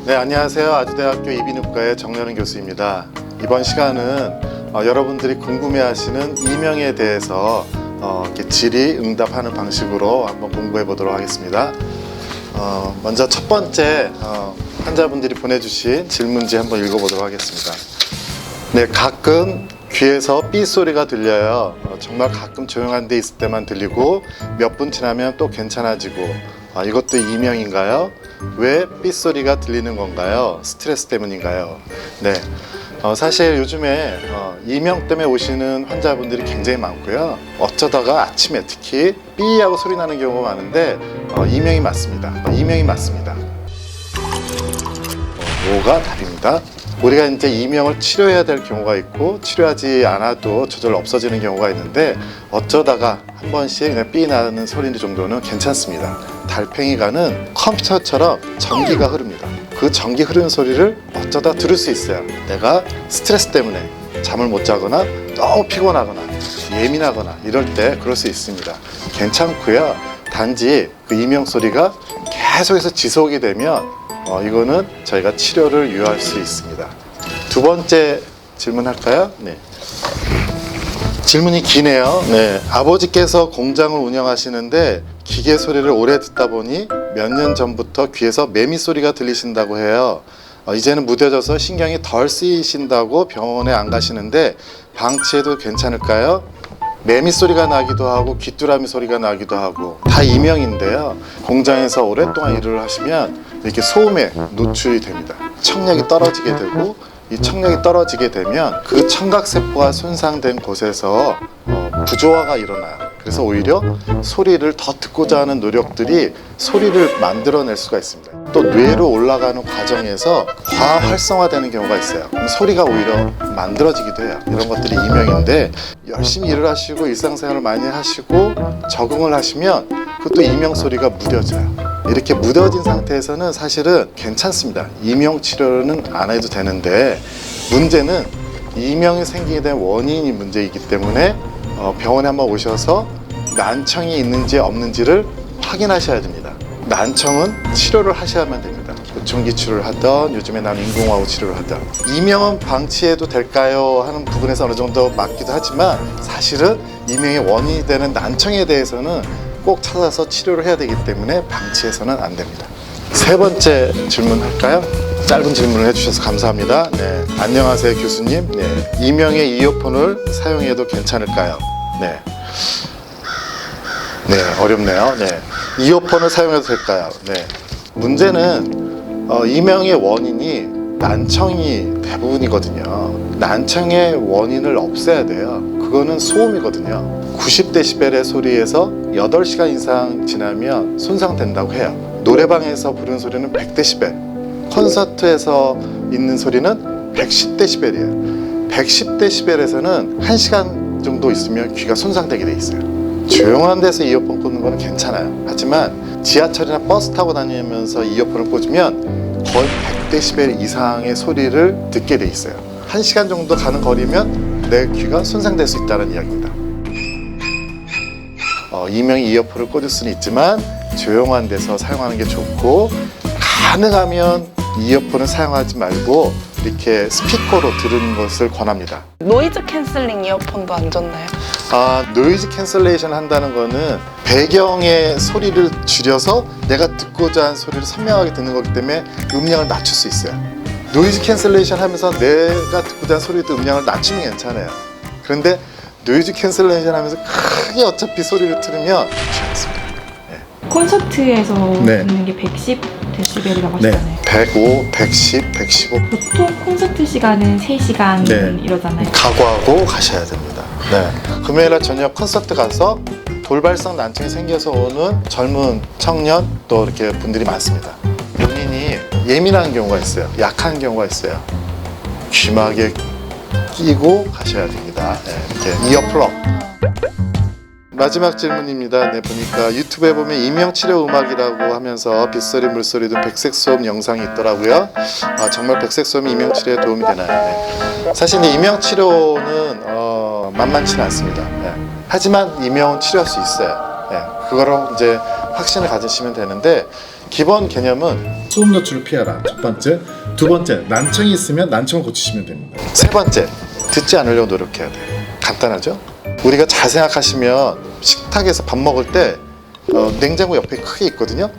네, 안녕하세요. 아주대학교 이비인후과의 정연은 교수입니다. 이번 시간은 여러분들이 궁금해하시는 이명에 대해서 이렇게 질의응답하는 방식으로 한번 공부해 보도록 하겠습니다. 먼저 첫 번째 환자분들이 보내주신 질문지 한번 읽어보도록 하겠습니다. 네, 가끔 귀에서 삐 소리가 들려요. 정말 가끔 조용한 데 있을 때만 들리고 몇 분 지나면 또 괜찮아지고 이것도 이명인가요? 왜 삐 소리가 들리는 건가요? 스트레스 때문인가요? 네, 사실 요즘에 이명 때문에 오시는 환자분들이 굉장히 많고요. 어쩌다가 아침에 특히 삐 하고 소리 나는 경우가 많은데 이명이 맞습니다. 이명이 맞습니다. 뭐가 답입니다. 우리가 이제 이명을 치료해야 될 경우가 있고 치료하지 않아도 저절로 없어지는 경우가 있는데 어쩌다가 한 번씩 그냥 삐 나는 소리 정도는 괜찮습니다. 달팽이관은 컴퓨터처럼 전기가 흐릅니다. 그 전기 흐르는 소리를 어쩌다 들을 수 있어요. 내가 스트레스 때문에 잠을 못 자거나 너무 피곤하거나 예민하거나 이럴 때 그럴 수 있습니다. 괜찮고요. 단지 그 이명 소리가 계속해서 지속이 되면 이거는 저희가 치료를 유효할 수 있습니다. 두 번째 질문할까요? 네. 질문이 기네요. 네. 아버지께서 공장을 운영하시는데 기계 소리를 오래 듣다 보니 몇 년 전부터 귀에서 매미 소리가 들리신다고 해요. 이제는 무뎌져서 신경이 덜 쓰이신다고 병원에 안 가시는데 방치해도 괜찮을까요? 매미 소리가 나기도 하고 귀뚜라미 소리가 나기도 하고 다 이명인데요. 공장에서 오랫동안 일을 하시면 이렇게 소음에 노출이 됩니다. 청력이 떨어지게 되고 이 청력이 떨어지게 되면 그 청각세포가 손상된 곳에서 부조화가 일어나요. 그래서 오히려 소리를 더 듣고자 하는 노력들이 소리를 만들어낼 수가 있습니다. 또 뇌로 올라가는 과정에서 과활성화되는 경우가 있어요. 그럼 소리가 오히려 만들어지기도 해요. 이런 것들이 이명인데 열심히 일을 하시고 일상생활을 많이 하시고 적응을 하시면 그것도 이명 소리가 무뎌져요. 이렇게 무뎌진 상태에서는 사실은 괜찮습니다. 이명 치료는 안 해도 되는데 문제는 이명이 생기게 된 원인이 문제이기 때문에 병원에 한번 오셔서 난청이 있는지 없는지를 확인하셔야 됩니다. 난청은 치료를 하셔야만 됩니다. 보청기 치료를 하던 요즘에 나는 인공호흡 치료를 하던 이명은 방치해도 될까요? 하는 부분에서 어느 정도 맞기도 하지만 사실은 이명의 원인이 되는 난청에 대해서는 꼭 찾아서 치료를 해야 되기 때문에 방치해서는 안 됩니다. 세 번째 질문 할까요? 짧은 질문을 해주셔서 감사합니다. 네, 안녕하세요 교수님. 네, 이명의 이어폰을 사용해도 괜찮을까요? 네, 네, 어렵네요. 네, 이어폰을 사용해도 될까요? 네, 문제는 이명의 원인이 난청이 대부분이거든요. 난청의 원인을 없애야 돼요. 그거는 소음이거든요. 90dB의 소리에서 8시간 이상 지나면 손상된다고 해요. 노래방에서 부르는 소리는 100dB, 콘서트에서 있는 소리는 110dB이에요. 110dB에서는 1시간 정도 있으면 귀가 손상되게 돼 있어요. 조용한 데서 이어폰 꽂는 거는 괜찮아요. 하지만 지하철이나 버스 타고 다니면서 이어폰을 꽂으면 거의 100dB 이상의 소리를 듣게 돼 있어요. 1시간 정도 가는 거리면 내 귀가 손상될 수 있다는 이야기입니다. 이명이 이어폰을 꽂을 수는 있지만 조용한 데서 사용하는 게 좋고 가능하면 이어폰을 사용하지 말고 이렇게 스피커로 들은 것을 권합니다. 노이즈 캔슬링 이어폰도 안 좋나요? 노이즈 캔슬레이션 한다는 거는 배경의 소리를 줄여서 내가 듣고자 하는 소리를 선명하게 듣는 거기 때문에 음량을 낮출 수 있어요. 노이즈 캔슬레이션 하면서 내가 듣고자 하는 소리도 음량을 낮추면 괜찮아요. 그런데 노이즈 캔슬레이션 하면서 크게 어차피 소리를 들으면 좋지 않습니다. 네. 콘서트에서 네. 듣는 게 110dB라고 네, 하시잖아요. 105, 110, 115 보통 콘서트 시간은 3시간 네. 이러잖아요. 각오하고 가셔야 됩니다. 네. 금요일날 저녁 콘서트 가서 돌발성 난청이 생겨서 오는 젊은 청년 또 이렇게 분들이 많습니다. 본인이 예민한 경우가 있어요. 약한 경우가 있어요. 귀마개 끼고 가셔야 됩니다. 네, 이렇게 이어플럭. 마지막 질문입니다. 네, 보니까 유튜브에 보면 이명치료 음악이라고 하면서 빗소리 물소리 등 백색소음 영상이 있더라고요. 정말 백색소음이 이명치료에 도움이 되나요? 네. 사실 이명치료는 만만치는 않습니다. 네. 하지만 이명은 치료할 수 있어요. 그거로 이제 확신을 가지시면 되는데 기본 개념은 소음 노출을 피하라. 첫 번째. 두 번째, 난청이 있으면 난청을 고치시면 됩니다. 세 번째, 듣지 않으려고 노력해야 돼요. 간단하죠? 우리가 잘 생각하시면 식탁에서 밥 먹을 때 냉장고 옆에 크게 있거든요.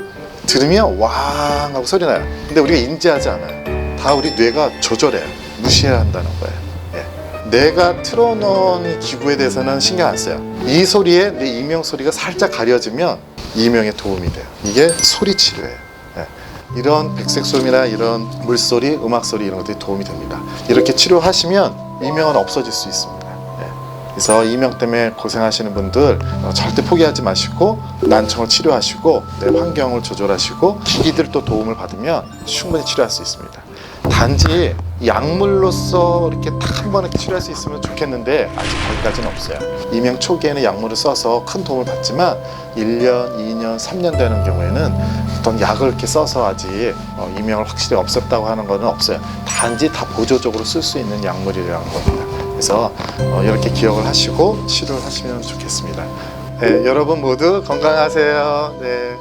들으면 왕 하고 소리 나요. 근데 우리가 인지하지 않아요. 다 우리 뇌가 조절해요. 무시해야 한다는 거예요. 내가 틀어놓은 기구에 대해서는 신경 안 써요. 이 소리에 내 이명 소리가 살짝 가려지면 이명에 도움이 돼요. 이게 소리 치료예요. 이런 백색 소음이나 이런 물소리, 음악 소리 이런 것들이 도움이 됩니다. 이렇게 치료하시면 이명은 없어질 수 있습니다. 그래서 이명 때문에 고생하시는 분들 절대 포기하지 마시고 난청을 치료하시고 내 환경을 조절하시고 기기들도 도움을 받으면 충분히 치료할 수 있습니다. 단지 약물로서 이렇게 딱 한 번에 치료할 수 있으면 좋겠는데 아직 거기까지는 없어요. 이명 초기에는 약물을 써서 큰 도움을 받지만 1년, 2년, 3년 되는 경우에는 어떤 약을 이렇게 써서 아직 이명을 확실히 없앴다고 하는 것은 없어요. 단지 다 보조적으로 쓸 수 있는 약물이라는 겁니다. 그래서 이렇게 기억을 하시고 치료를 하시면 좋겠습니다. 네, 여러분 모두 건강하세요. 네.